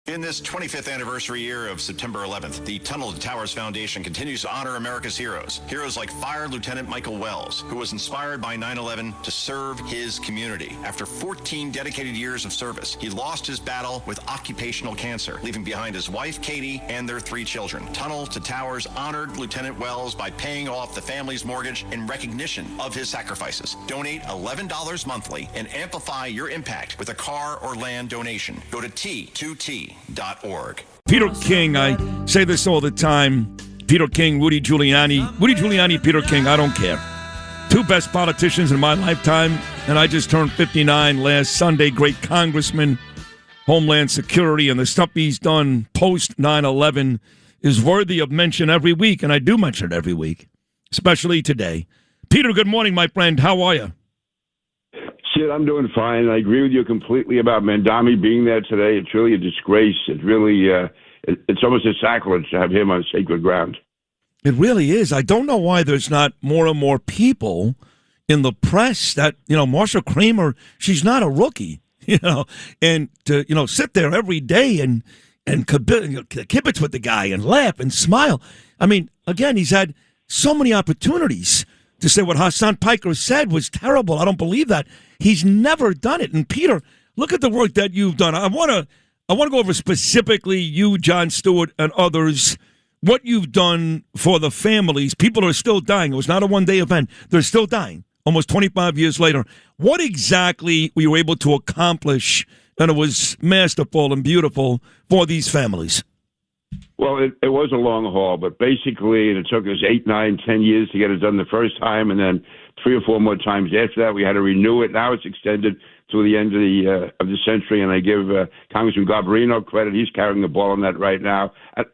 In this 25th anniversary year of September 11th, the Tunnel to Towers Foundation continues to honor America's heroes. Heroes like Fire Lieutenant Michael Wells, who was inspired by 9/11 to serve his community. After 14 dedicated years of service, he lost his battle with occupational cancer, leaving behind his wife, Katie, and their 3 children. Tunnel to Towers honored Lieutenant Wells by paying off the family's mortgage in recognition of his sacrifices. Donate $11 monthly and amplify your impact with a car or land donation. Go to T2T.org. Peter King, I say this all the time. Peter King, Rudy Giuliani, Peter King, I don't care. 2 best politicians in my lifetime, and I just turned 59 last Sunday. Great congressman, Homeland Security, and the stuff he's done post 9/11 is worthy of mention every week, and I do mention it every week, especially today. Peter, good morning, my friend. How are you? Sid, I'm doing fine. I agree with you completely about Mandami being there today. It's really a disgrace. It really, it's almost a sacrilege to have him on sacred ground. It really is. I don't know why there's not more and more people in the press that, Marsha Kramer, she's not a rookie, and to, sit there every day and kibitz with the guy and laugh and smile. I mean, again, he's had so many opportunities to say what Hassan Piker said was terrible. I don't believe that. He's never done it. And Peter, look at the work that you've done. I want to go over specifically you, Jon Stewart, and others, what you've done for the families. People are still dying. It was not a one-day event. They're still dying almost 25 years later. What exactly were you able to accomplish? And it was masterful and beautiful for these families. Well, it was a long haul, but basically it took us 8, 9, 10 years to get it done the first time, and then 3 or 4 more times after that. We had to renew it. Now it's extended to the end of the century, and I give Congressman Garbarino credit. He's carrying the ball on that right now,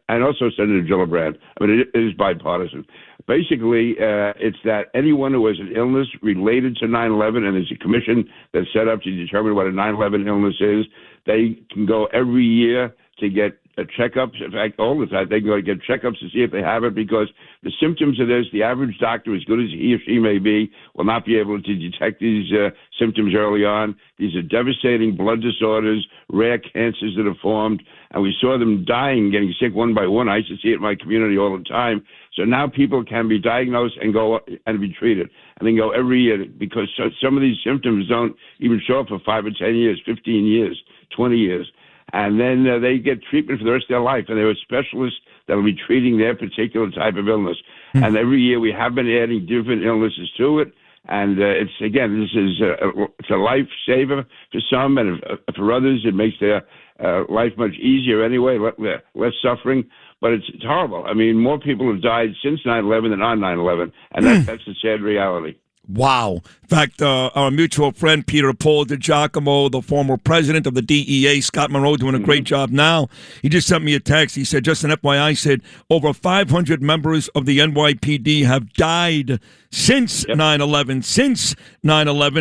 and also Senator Gillibrand. I mean, it is bipartisan. Basically, it's that anyone who has an illness related to 9/11, and there's a commission that's set up to determine what a 9/11 illness is, they can go every year to get checkups. In fact, all the time, they can go get checkups to see if they have it, because the symptoms of this, the average doctor, as good as he or she may be, will not be able to detect these symptoms early on. These are devastating blood disorders, rare cancers that are formed, and we saw them dying, getting sick one by one. I used to see it in my community all the time. So now people can be diagnosed and go and be treated. And they go every year, because some of these symptoms don't even show up for 5 or 10 years, 15 years, 20 years. And then they get treatment for the rest of their life. And there are specialists that will be treating their particular type of illness. Mm-hmm. And every year we have been adding different illnesses to it. And it's a lifesaver for some, and for others it makes their life much easier anyway, less suffering. But it's horrible. I mean, more people have died since 9/11 than on 9/11, and that's a sad reality. Wow. In fact, our mutual friend, Peter Paul DiGiacomo, the former president of the DEA, Scott Monroe, doing a great job now. He just sent me a text. He said, just an FYI, said, over 500 members of the NYPD have died since 9/11,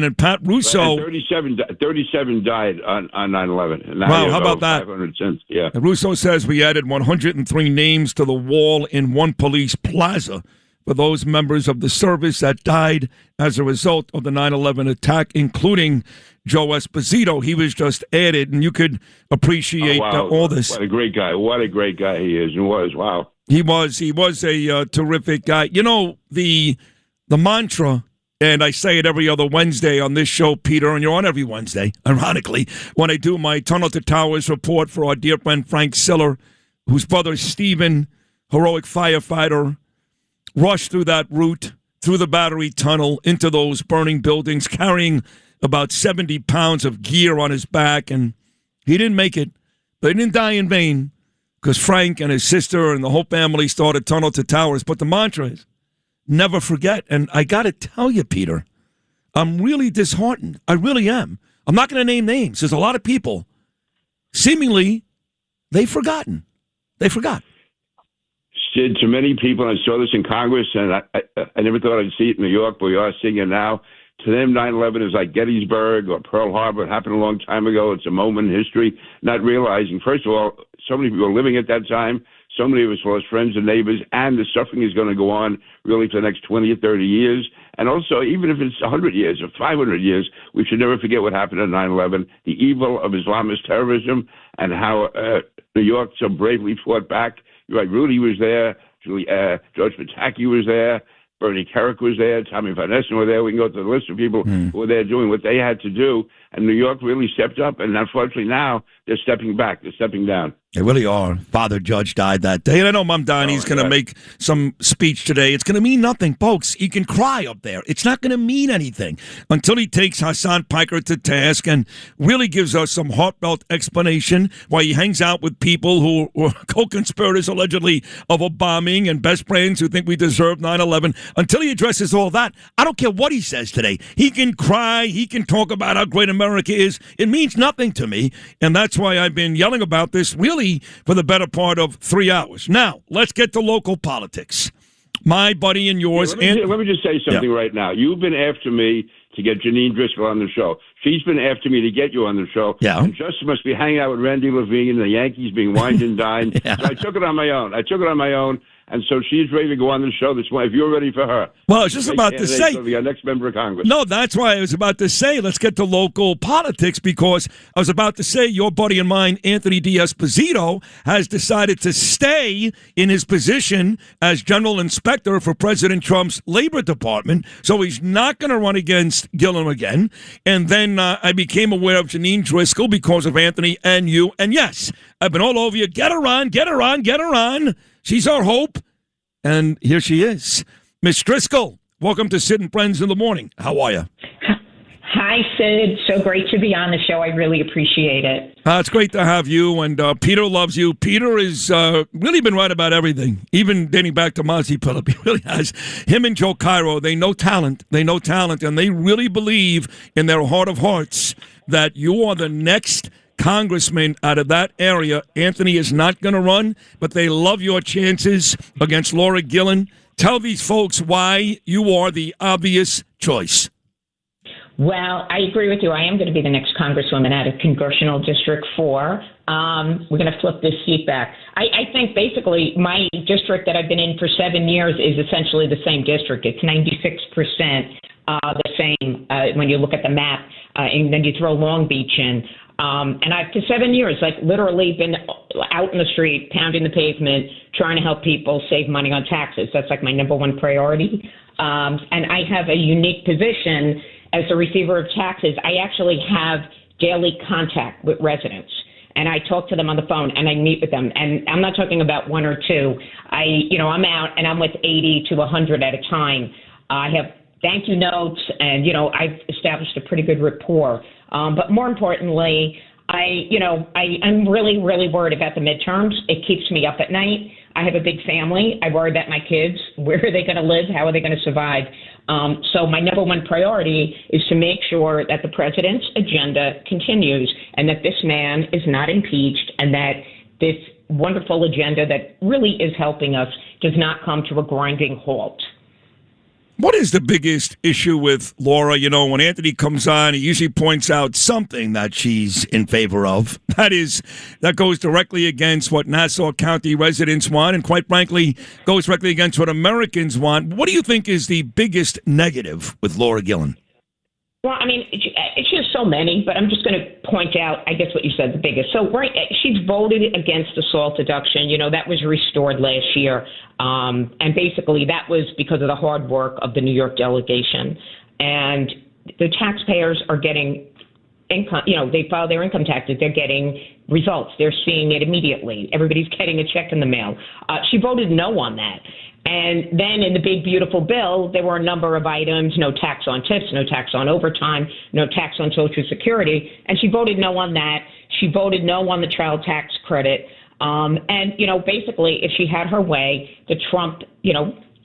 and Pat Russo... And 37 died on 9/11. And wow, how about that? 500 since, yeah. And Russo says we added 103 names to the wall in one police plaza for those members of the service that died as a result of the 9/11 attack, including Joe Esposito. He was just added, and you could appreciate all this. What a great guy. What a great guy he is and was. Wow. He was a terrific guy. You know, the mantra, and I say it every other Wednesday on this show, Peter, and you're on every Wednesday, ironically, when I do my Tunnel to Towers report for our dear friend Frank Siller, whose brother Stephen, heroic firefighter, rushed through that route, through the Battery Tunnel, into those burning buildings, carrying about 70 pounds of gear on his back, and he didn't make it. But he didn't die in vain, because Frank and his sister and the whole family started Tunnel to Towers. But the mantra is, never forget. And I got to tell you, Peter, I'm really disheartened. I really am. I'm not going to name names. There's a lot of people, seemingly, they've forgotten. They forgot. Sid, to many people, and I saw this in Congress, and I never thought I'd see it in New York, but we are seeing it now. To them, 9/11 is like Gettysburg or Pearl Harbor. It happened a long time ago. It's a moment in history, not realizing, first of all, so many people were living at that time. So many of us lost friends and neighbors, and the suffering is going to go on really for the next 20 or 30 years. And also, even if it's 100 years or 500 years, we should never forget what happened on 9/11, the evil of Islamist terrorism, and how New York so bravely fought back. You're right, Rudy was there, George Pataki was there, Bernie Kerik was there, Tommy Van Essen were there. We can go to the list of people who were there doing what they had to do. And New York really stepped up. And unfortunately now they're stepping back. They're stepping down. They really are. Father Judge died that day. And I know Mom Donnie's going to make some speech today. It's going to mean nothing, folks. You can cry up there. It's not going to mean anything until he takes Hassan Piker to task and really gives us some heartfelt explanation why he hangs out with people who were co-conspirators allegedly of a bombing and best friends who think we deserve 9/11. Until he addresses all that, I don't care what he says today. He can cry. He can talk about how great America is. It means nothing to me. And that's why I've been yelling about this really for the better part of 3 hours. Now, let's get to local politics. My buddy and yours. Let me just say something right now. You've been after me to get Jeanine Driscoll on the show. She's been after me to get you on the show. Yeah. And Justin must be hanging out with Randy Levine and the Yankees being wined and dined. So I took it on my own. And so she's ready to go on the show this morning. If you're ready for her. Well, I was just about to say. The next member of Congress. No, that's why I was about to say, let's get to local politics, because I was about to say your buddy and mine, Anthony D'Esposito, has decided to stay in his position as general inspector for President Trump's Labor Department. So he's not going to run against Gillen again. And then I became aware of Jeanine Driscoll because of Anthony and you. And yes, I've been all over you. Get her on, get her on, get her on. She's our hope, and here she is. Miss Driscoll, welcome to Sid and Friends in the Morning. How are you? Hi, Sid. So great to be on the show. I really appreciate it. It's great to have you, and Peter loves you. Peter has really been right about everything, even dating back to Mazi Philip. He really has. Him and Joe Cairo, they know talent. They know talent, and they really believe in their heart of hearts that you are the next congressman out of that area. Anthony is not going to run, but they love your chances against Laura Gillen. Tell these folks why you are the obvious choice. Well, I agree with you. I am going to be the next congresswoman out of Congressional District 4. We're going to flip this seat back. I think basically my district that I've been in for 7 years is essentially the same district. It's 96% the same when you look at the map, and then you throw Long Beach in. And I've, for 7 years, like literally been out in the street, pounding the pavement, trying to help people save money on taxes. That's like my number one priority. And I have a unique position as the receiver of taxes. I actually have daily contact with residents. And I talk to them on the phone and I meet with them. And I'm not talking about one or two. I'm out and I'm with 80 to 100 at a time. I have thank you notes and, I've established a pretty good rapport. But more importantly, I'm really, really worried about the midterms. It keeps me up at night. I have a big family. I worry about my kids. Where are they going to live? How are they going to survive? So my number one priority is to make sure that the president's agenda continues and that this man is not impeached and that this wonderful agenda that really is helping us does not come to a grinding halt. What is the biggest issue with Laura? When Anthony comes on, he usually points out something that she's in favor of. That goes directly against what Nassau County residents want, and quite frankly, goes directly against what Americans want. What do you think is the biggest negative with Laura Gillen? Well, it's just so many, but I'm just going to point out, I guess, what you said, the biggest. So, she's voted against assault deduction. That was restored last year. And basically that was because of the hard work of the New York delegation. And the taxpayers are getting income, they file their income taxes. They're getting results. They're seeing it immediately. Everybody's getting a check in the mail. She voted no on that. And then in the big, beautiful bill, there were a number of items, no tax on tips, no tax on overtime, no tax on Social Security. And she voted no on that. She voted no on the child tax credit. Basically, if she had her way, the Trump,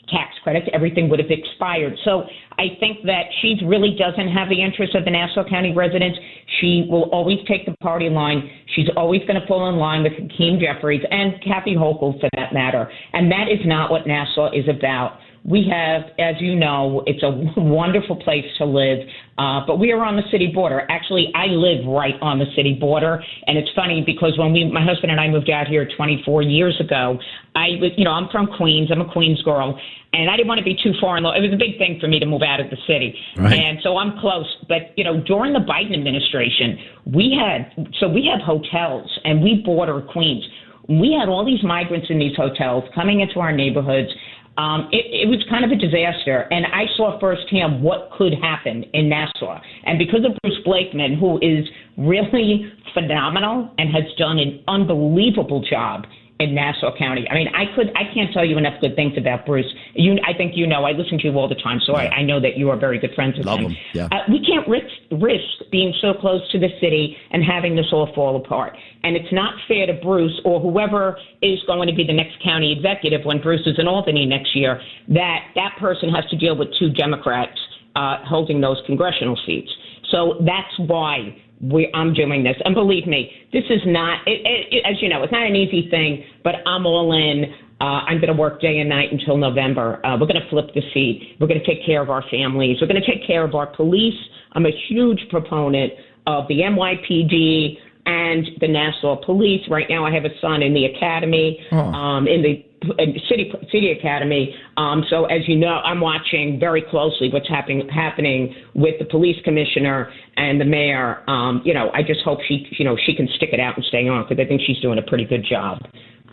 tax credits, everything would have expired. So I think that she really doesn't have the interest of the Nassau County residents. She will always take the party line. She's always going to fall in line with Hakeem Jeffries and Kathy Hochul, for that matter. And that is not what Nassau is about. We have, as you know, it's a wonderful place to live, but we are on the city border. Actually, I live right on the city border, and it's funny because when my husband and I moved out here 24 years ago, I'm from Queens. I'm a Queens girl, and I didn't want to be too far in law. It was a big thing for me to move out of the city, right. And so I'm close. But during the Biden administration, we have hotels, and we border Queens. We had all these migrants in these hotels coming into our neighborhoods. It was kind of a disaster, and I saw firsthand what could happen in Nassau. And because of Bruce Blakeman, who is really phenomenal and has done an unbelievable job in Nassau County. I mean, I can't tell you enough good things about Bruce. I think I listen to you all the time, so I know that you are very good friends with him. Love him. Yeah. We can't risk being so close to the city and having this all fall apart. And it's not fair to Bruce or whoever is going to be the next county executive when Bruce is in Albany next year, that person has to deal with two Democrats holding those congressional seats. So that's why I'm doing this. And believe me, this is not, as you know, it's not an easy thing, but I'm all in. I'm going to work day and night until November. We're going to flip the seat. We're going to take care of our families. We're going to take care of our police. I'm a huge proponent of the NYPD and the Nassau Police. Right now I have a son in the academy, in the city academy. So as you know, I'm watching very closely what's happening with the police commissioner and the mayor. I just hope she can stick it out and stay on, because I think she's doing a pretty good job.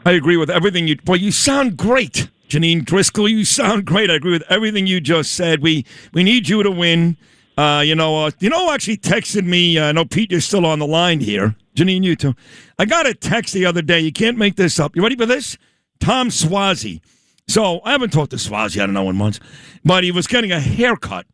I agree with everything you sound great, Jeanine Driscoll. You sound great. I agree with everything you just said. We need you to win. Actually texted me. I know, Pete, you're still on the line here. Jeanine, you too. I got a text the other day. You can't make this up. You ready for this? Tom Swazi. So I haven't talked to Swazi, I don't know, in months, but he was getting a haircut.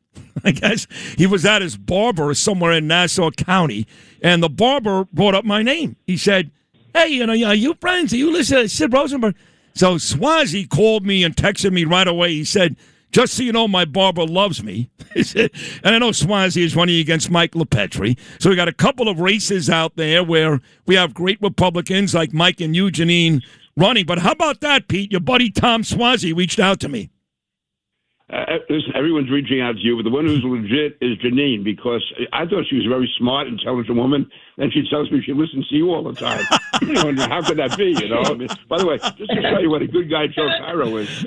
I guess he was at his barber somewhere in Nassau County, and the barber brought up my name. He said, "Hey, are you friends? Are you listening to Sid Rosenberg?" So Swazi called me and texted me right away. He said, "Just so you know, my barber loves me." He said, and I know Swazi is running against Mike LaPetri. So we got a couple of races out there where we have great Republicans like Mike and you, Jeanine, running. But how about that, Pete? Your buddy Tom Swazi reached out to me. Listen, everyone's reaching out to you, but the one who's legit is Jeanine, because I thought she was a very smart, intelligent woman. Then she tells me she listens to you all the time. How could that be? I mean, by the way, just to tell you what a good guy Joe Cairo is.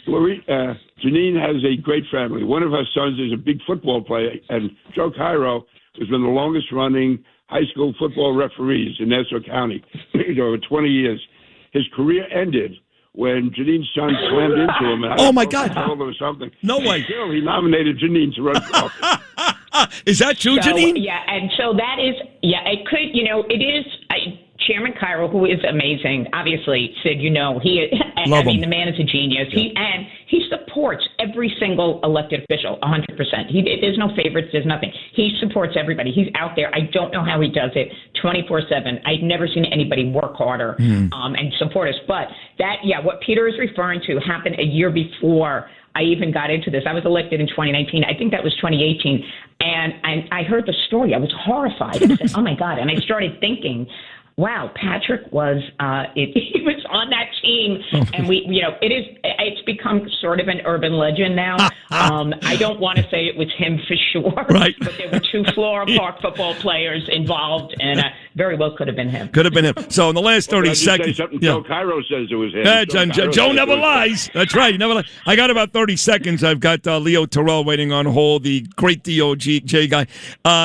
Jeanine has a great family. One of her sons is a big football player, and Joe Cairo has been the longest-running high school football referees in Nassau County over 20 years. His career ended when Jeanine's son slammed into him. Oh, my God. Told him or something. No way. Still, he nominated Jeanine to run for office. Is that true, Jeanine? Yeah, and so that is, it could, it is, Chairman Cairo, who is amazing, obviously, Sid, he, the man is a genius. Yeah. He supports every single elected official, 100%. There's no favorites, there's nothing. He supports everybody. He's out there. I don't know how he does it 24/7. I've never seen anybody work harder and support us. But what Peter is referring to happened a year before I even got into this. I was elected in 2019. I think that was 2018. And I heard the story. I was horrified. I said, oh, my God. And I started thinking, wow, Patrick was he was on that team, and it's become sort of an urban legend now. I don't want to say it was him for sure, right? But there were two Flora Park football players involved, and very well could have been him. Could have been him. So in the last 30 seconds, Joe Cairo says it was him. Joe never lies. That's right. He never lies. I got about 30 seconds. I've got Leo Terrell waiting on hold, the great DOJ guy.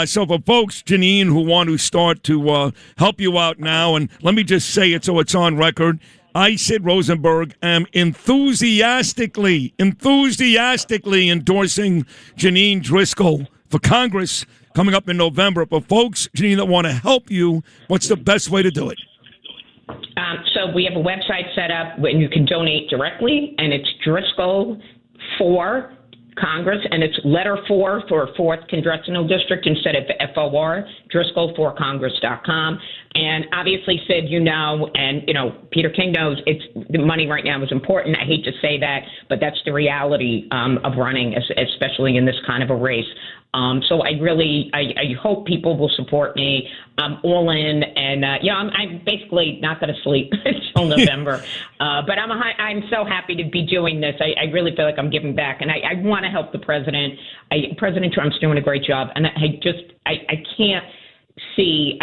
So for folks, Jeanine, who want to start to help you out now, and let me just say it so it's on record. I, Sid Rosenberg, am enthusiastically endorsing Jeanine Driscoll for Congress coming up in November. But folks, Jeanine, that want to help you, what's the best way to do it? So we have a website set up where you can donate directly, and it's Driscoll for Congress, and it's letter 4 for 4th Congressional District instead of FOR, DriscollForCongress.com. And obviously, Sid, and Peter King knows the money right now is important. I hate to say that, but that's the reality of running, especially in this kind of a race. So I hope people will support me. I'm all in, and I'm basically not going to sleep until November. But I'm so happy to be doing this. I really feel like I'm giving back, and I want to help the president. President Trump's doing a great job, and I just can't see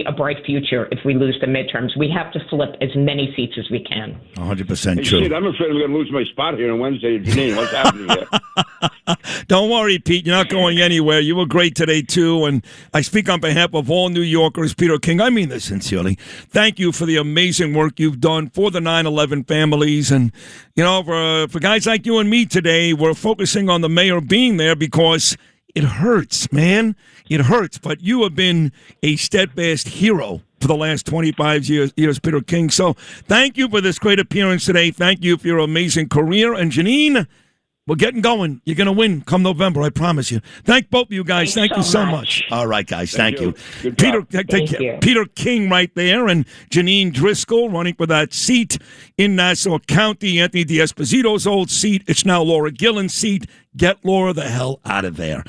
a bright future if we lose the midterms. We have to flip as many seats as we can. 100% Hey, true. Sid, I'm afraid I'm going to lose my spot here on Wednesday. Jeanine, what's happening here? Don't worry, Pete. You're not going anywhere. You were great today, too. And I speak on behalf of all New Yorkers, Peter King. I mean this sincerely. Thank you for the amazing work you've done for the 9/11 families. And, for guys like you and me today, we're focusing on the mayor being there because it hurts, man. It hurts. But you have been a steadfast hero for the last 25 years, Peter King. So thank you for this great appearance today. Thank you for your amazing career. And Jeanine, we're getting going. You're going to win come November, I promise you. Thank both of you guys. Thank you so much. All right, guys. Thank you. Good Peter, job. take care. Peter King right there, and Jeanine Driscoll running for that seat in Nassau County. Anthony D'Esposito's old seat. It's now Laura Gillen's seat. Get Laura the hell out of there.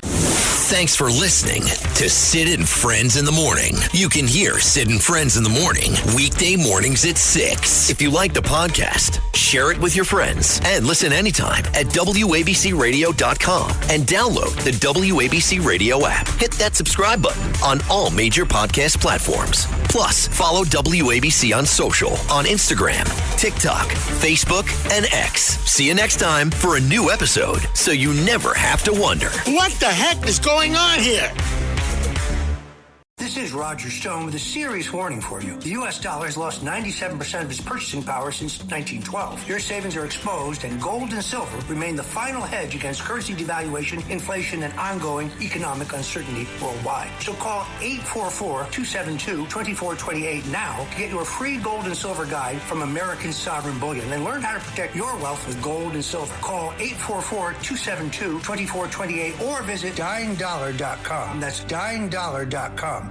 Thanks for listening to Sid and Friends in the Morning. You can hear Sid and Friends in the Morning weekday mornings at 6. If you like the podcast, share it with your friends and listen anytime at WABCRadio.com and download the WABC Radio app. Hit that subscribe button on all major podcast platforms. Plus, follow WABC on social on Instagram, TikTok, Facebook, and X. See you next time for a new episode so you never have to wonder. What the heck is going on here? This is Roger Stone with a serious warning for you. The U.S. dollar has lost 97% of its purchasing power since 1912. Your savings are exposed, and gold and silver remain the final hedge against currency devaluation, inflation, and ongoing economic uncertainty worldwide. So call 844-272-2428 now to get your free gold and silver guide from American Sovereign Bullion and learn how to protect your wealth with gold and silver. Call 844-272-2428 or visit dyingdollar.com. That's dyingdollar.com.